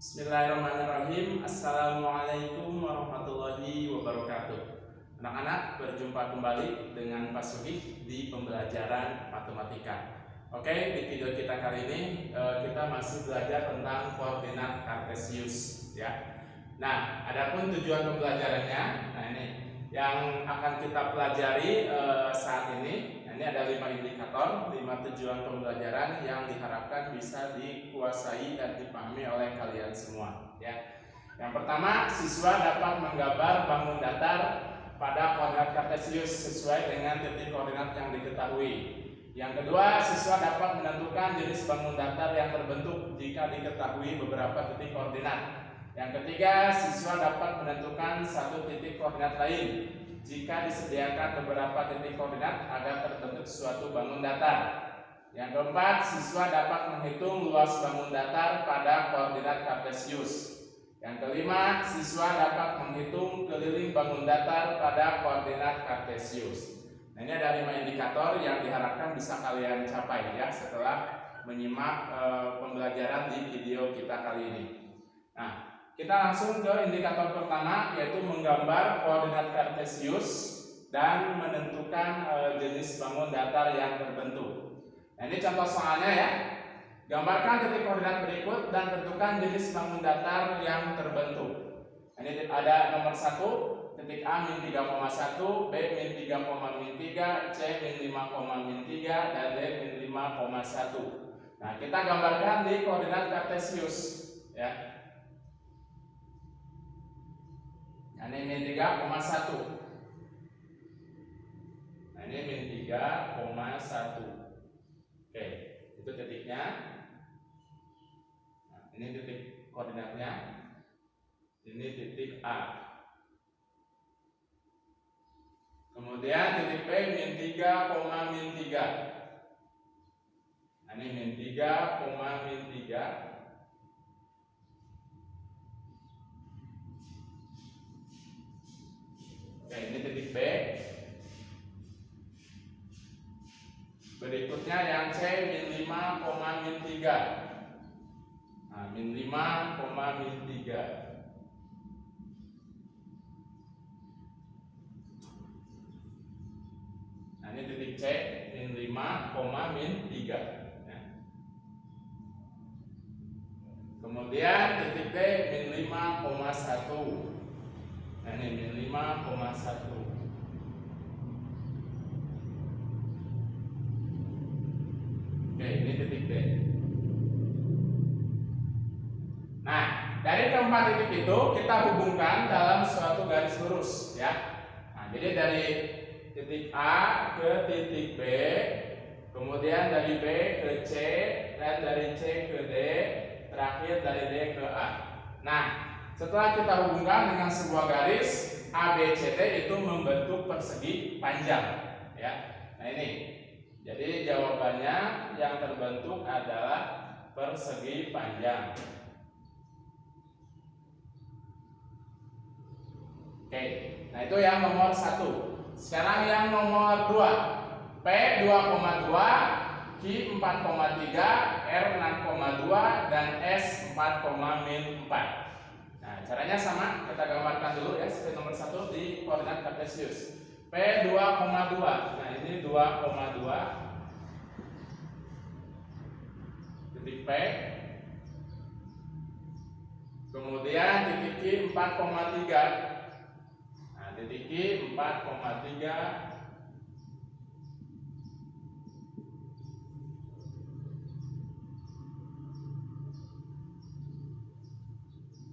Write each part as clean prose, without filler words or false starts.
Bismillahirrahmanirrahim. Assalamualaikum warahmatullahi wabarakatuh. Anak-anak, berjumpa kembali dengan Pak Sugih di pembelajaran matematika. Oke, di video kita kali ini kita masih belajar tentang koordinat kartesius, ya. Nah, adapun tujuan pembelajarannya, nah ini yang akan kita pelajari saat ini. Ini ada 5 indikator, 5 tujuan pembelajaran yang diharapkan bisa dikuasai dan dipahami oleh kalian semua, ya. Yang pertama, siswa dapat menggambar bangun datar pada koordinat kartesius sesuai dengan titik koordinat yang diketahui. Yang kedua, siswa dapat menentukan jenis bangun datar yang terbentuk jika diketahui beberapa titik koordinat. Yang ketiga, siswa dapat menentukan satu titik koordinat lain jika disediakan beberapa titik koordinat agar terbentuk suatu bangun datar. Yang keempat, siswa dapat menghitung luas bangun datar pada koordinat kartesius. Yang kelima, siswa dapat menghitung keliling bangun datar pada koordinat kartesius. Nah, ini ada 5 indikator yang diharapkan bisa kalian capai ya setelah menyimak pembelajaran di video kita kali ini. Nah, kita langsung ke indikator pertama, yaitu menggambar koordinat kartesius dan menentukan jenis bangun datar yang terbentuk. Nah, ini contoh soalnya ya. Gambarkan titik koordinat berikut dan tentukan jenis bangun datar yang terbentuk. Nah, ini ada nomor 1, titik A min 3,1, B min 3,3, C min 5,3, dan D min 5,1. Nah, kita gambarkan di koordinat kartesius ya. Ini min 3,1. Nah, ini min 3,1. Oke, itu titiknya. Nah, ini titik koordinatnya. Ini titik A. Kemudian titik B min 3,3. Nah, ini min 3,3. Oke, ini titik B. Berikutnya yang C min 5,3. Nah, min 5,3. Nah, ini titik C min 5,3 ya. Kemudian titik D min 5,1. Nah, ini min 5,1. Oke, ini titik D. Nah, dari keempat titik itu kita hubungkan dalam suatu garis lurus ya. Nah, jadi dari titik A ke titik B, kemudian dari B ke C, dan dari C ke D, terakhir dari D ke A. Nah, setelah kita hubungkan dengan sebuah garis ABCD itu membentuk persegi panjang ya. Nah, ini. Jadi jawabannya yang terbentuk adalah persegi panjang. Oke. Nah, itu yang nomor 1. Sekarang yang nomor 2. P 2,2, Q 4,3, R 6,2, dan S 4,4. Nah, caranya sama, kita gambarkan dulu ya seperti nomor 1 di koordinat kartesius. P 2,2. Nah, ini 2,2 titik P. Kemudian titik Q 4,3. Nah, titik Q 4,3.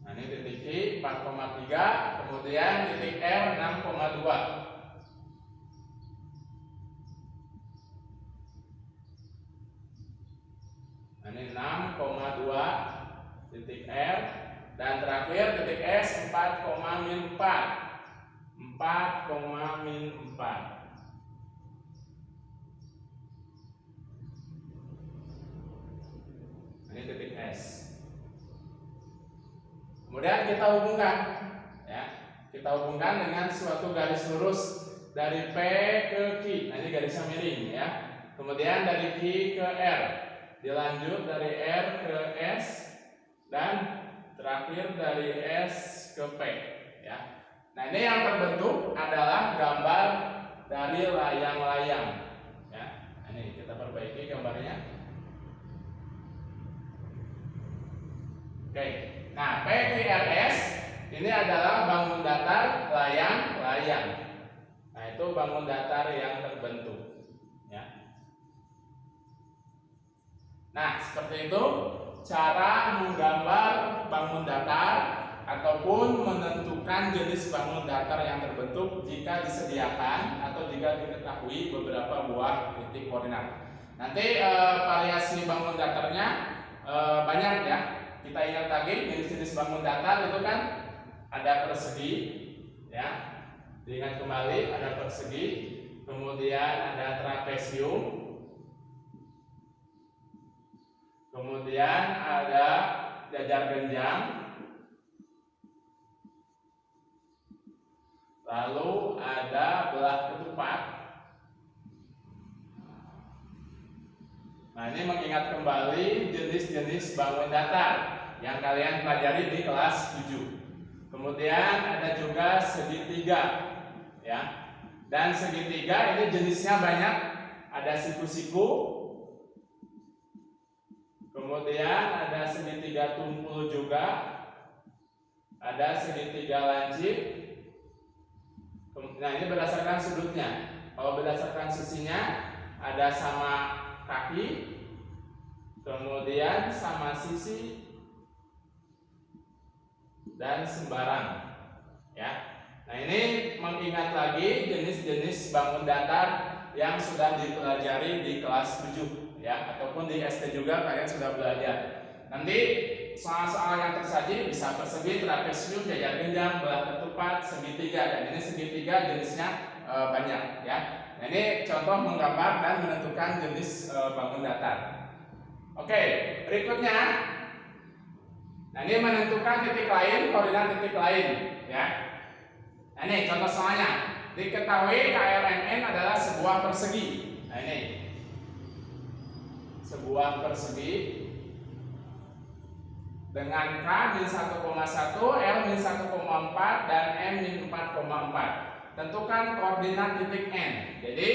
Nah, ini titik Q 4,3, kemudian titik R 6,2. Nah, ini 6,2 titik R, dan terakhir titik S 4,4. 4,4. Ini titik S. Kemudian kita hubungkan ya. Kita hubungkan dengan suatu garis lurus dari P ke Q. Nah, ini garisnya miring ya. Kemudian dari Q ke R. Dilanjut dari R ke S dan terakhir dari S ke P, ya. Nah, ini yang terbentuk adalah gambar dari layang-layang, ya. Nah, ini kita perbaiki gambarnya. Oke. Nah, PQRS ini adalah bangun datar layang-layang. Nah, itu bangun datar yang terbentuk, ya. Nah, seperti itu cara menggambar bangun datar ataupun menentukan jenis bangun datar yang terbentuk jika disediakan atau jika diketahui beberapa buah titik koordinat. Nanti variasi bangun datarnya banyak, ya. Kita ingat lagi jenis-jenis bangun datar itu kan ada persegi, ya. Diingat kembali, ada persegi, kemudian ada trapesium, kemudian ada jajar genjang, lalu ada belah ketupat. Nah, ini mengingat kembali jenis-jenis bangun datar yang kalian pelajari di kelas 7. Kemudian ada juga segitiga, ya. Dan segitiga ini jenisnya banyak. Ada siku-siku, kemudian ada segitiga tumpul juga, ada segitiga lancip. Nah, ini berdasarkan sudutnya. Kalau berdasarkan sisinya ada sama kaki, kemudian sama sisi, dan sembarang, ya. Nah, ini mengingat lagi jenis-jenis bangun datar yang sudah dipelajari di kelas 7, ya, ataupun di SD juga kalian sudah belajar. Nanti soal-soal yang tersaji bisa persegi, trapesium, jajar genjang, belah ketupat, segitiga, dan ini segitiga jenisnya banyak, ya. Nah, ini contoh menggambar dan menentukan jenis bangun datar. Oke, berikutnya, nah ini menentukan titik lain, koordinat titik lain, ya. Nah, ini contoh soalnya. Diketahui KLMN adalah sebuah persegi. Nah, ini sebuah persegi dengan K min 1,1, L min 1,4, dan M min 4,4. Tentukan koordinat titik N. Jadi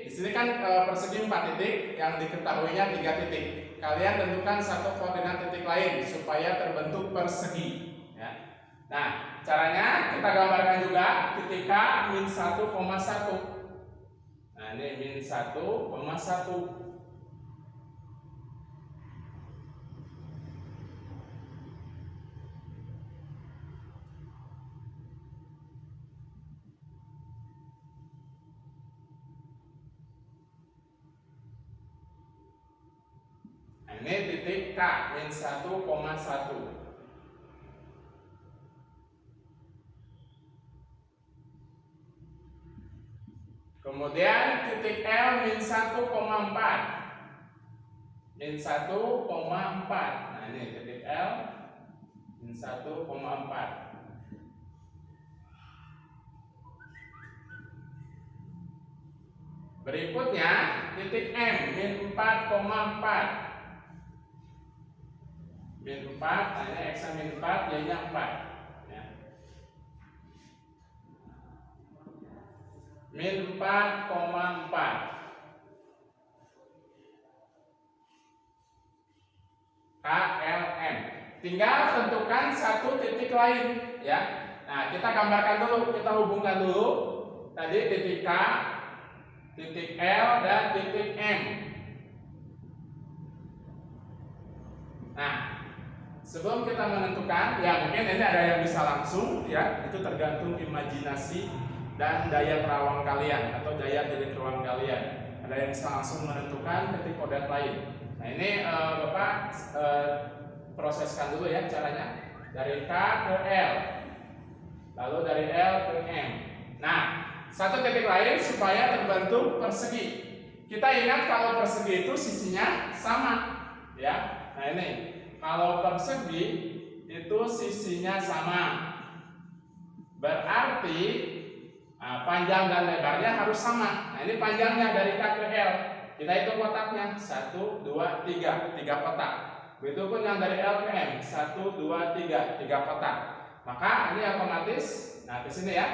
di sini kan persegi 4 titik, yang diketahuinya 3 titik. Kalian tentukan satu koordinat titik lain supaya terbentuk persegi, ya. Nah, caranya kita gambarkan juga titik K min 1,1. Nah, ini min 1,1. Ini titik K min 1,1. Kemudian titik L min 1,4. Min 1,4. Nah, ini titik L min 1,4. Berikutnya titik M min 4,4. Min 4, nah ini X min 4, Y-nya 4, ya. Min 4,4. KLM. Tinggal tentukan satu titik lain, ya. Nah, kita gambarkan dulu, kita hubungkan dulu tadi titik K, titik L, dan titik M. Nah, sebelum kita menentukan, ya mungkin ini ada yang bisa langsung, ya, itu tergantung imajinasi dan daya terawang kalian atau daya tilik ruang kalian. Ada yang bisa langsung menentukan titik koordinat lain. Nah, ini Bapak proseskan dulu, ya, caranya dari K ke L, lalu dari L ke M. Nah, satu titik lain supaya terbentuk persegi. Kita ingat kalau persegi itu sisinya sama, ya. Nah, ini kalau persegi itu sisinya sama, berarti panjang dan lebarnya harus sama. Nah, ini panjangnya dari K ke L. Kita hitung kotaknya 1, 2, 3, 3 kotak. Begitupun yang dari L ke M, 1, 2, 3, 3 kotak. Maka ini otomatis, nah ke sini ya,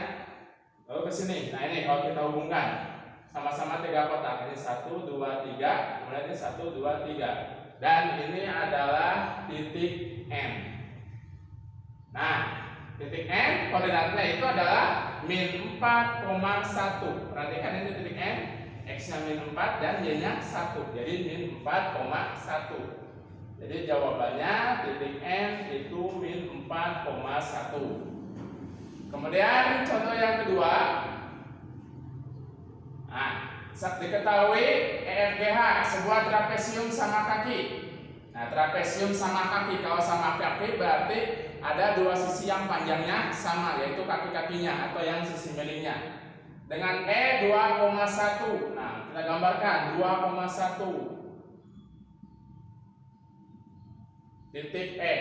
lalu ke sini. Nah ini kalau kita hubungkan, sama-sama 3 kotak. Ini 1, 2, 3, kemudian ini 1, 2, 3. Dan ini adalah titik N. Nah, titik N koordinatnya itu adalah min 4,1. Perhatikan ini titik N, X-nya min 4 dan Y-nya 1. Jadi min 4,1. Jadi jawabannya titik N itu min 4,1. Kemudian contoh yang kedua. Nah, diketahui EFGH sebuah trapesium sama kaki. Nah, trapesium sama kaki, kalau sama kaki berarti ada dua sisi yang panjangnya sama, yaitu kaki-kakinya atau yang sisi miringnya. Dengan E 2,1. Nah, kita gambarkan 2,1 titik E.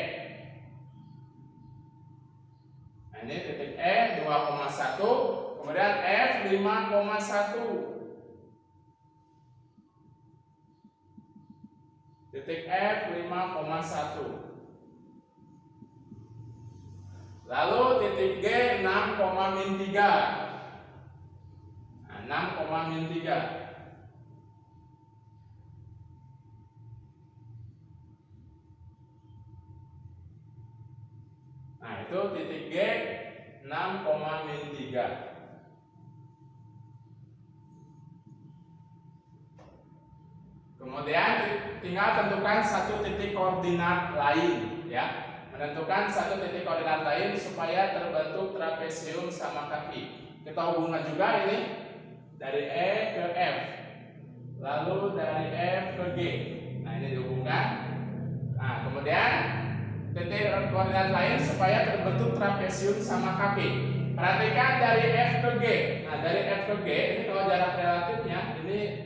Nah, ini titik E 2,1, kemudian F 5,1. Titik F 5,1. Lalu titik G 6,-3. Nah, 6,-3. Nah, itu titik G 6,-3. Kemudian tinggal tentukan satu titik koordinat lain, ya. Menentukan satu titik koordinat lain supaya terbentuk trapesium sama kaki. Kita hubungkan juga ini dari E ke F, lalu dari F ke G. Nah, ini dihubungkan. Nah, kemudian titik koordinat lain supaya terbentuk trapesium sama kaki. Perhatikan dari F ke G. Nah, dari F ke G ini kalau jarak relatifnya ini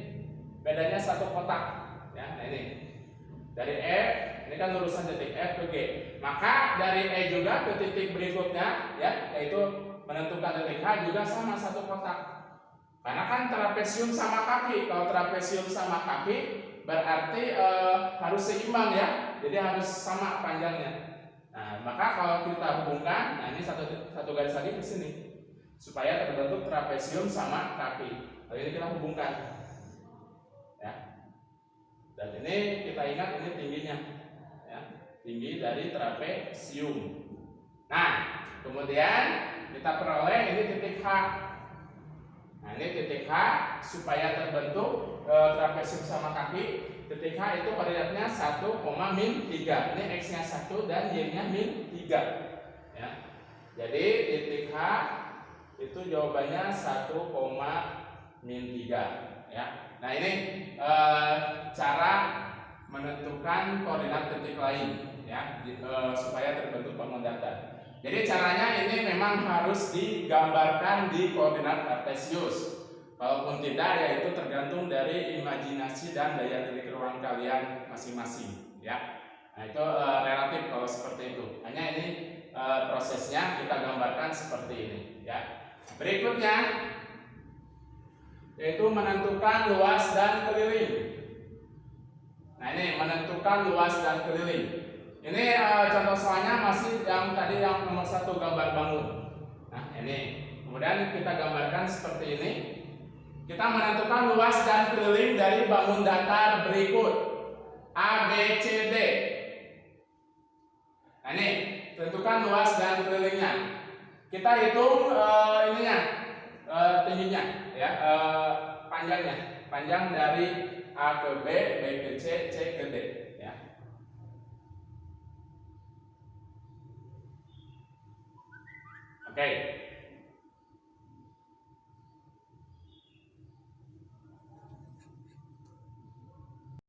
bedanya satu kotak, ya. Nah, ini dari F, ini kan lurusan titik F ke G. Maka dari E juga ke titik berikutnya, ya, yaitu menentukan titik H juga sama satu kotak. Karena kan trapesium sama kaki. Kalau trapesium sama kaki berarti harus seimbang, ya. Jadi harus sama panjangnya. Nah, maka kalau kita hubungkan, nah ini satu garis lagi ke sini supaya terbentuk trapesium sama kaki. Lalu ini kita hubungkan. Dan ini kita ingat ini tingginya, ya, tinggi dari trapesium. Nah, kemudian kita peroleh ini titik H. Nah, ini titik H supaya terbentuk trapesium sama kaki. Titik H itu koordinatnya 1,-3. Ini X-nya 1 dan Y-nya -3. Ya. Jadi titik H itu jawabannya 1,-3. Ya. Nah, ini cara menentukan koordinat titik lain, ya, supaya terbentuk bangun datar. Jadi caranya ini memang harus digambarkan di koordinat kartesius. Kalaupun tidak, ya itu tergantung dari imajinasi dan daya tarik ruang kalian masing-masing, ya. Nah, itu relatif kalau seperti itu. Hanya ini prosesnya kita gambarkan seperti ini, ya. Berikutnya yaitu menentukan luas dan keliling. Nah, ini menentukan luas dan keliling. Ini contoh soalnya masih yang tadi yang nomor 1 gambar bangun. Nah, ini kemudian kita gambarkan seperti ini. Kita menentukan luas dan keliling dari bangun datar berikut A, B, C, D. Nah, ini tentukan luas dan kelilingnya. Kita hitung ininya, tingginya, ya, panjangnya, panjang dari A ke B, B ke C, C ke D, ya. Oke.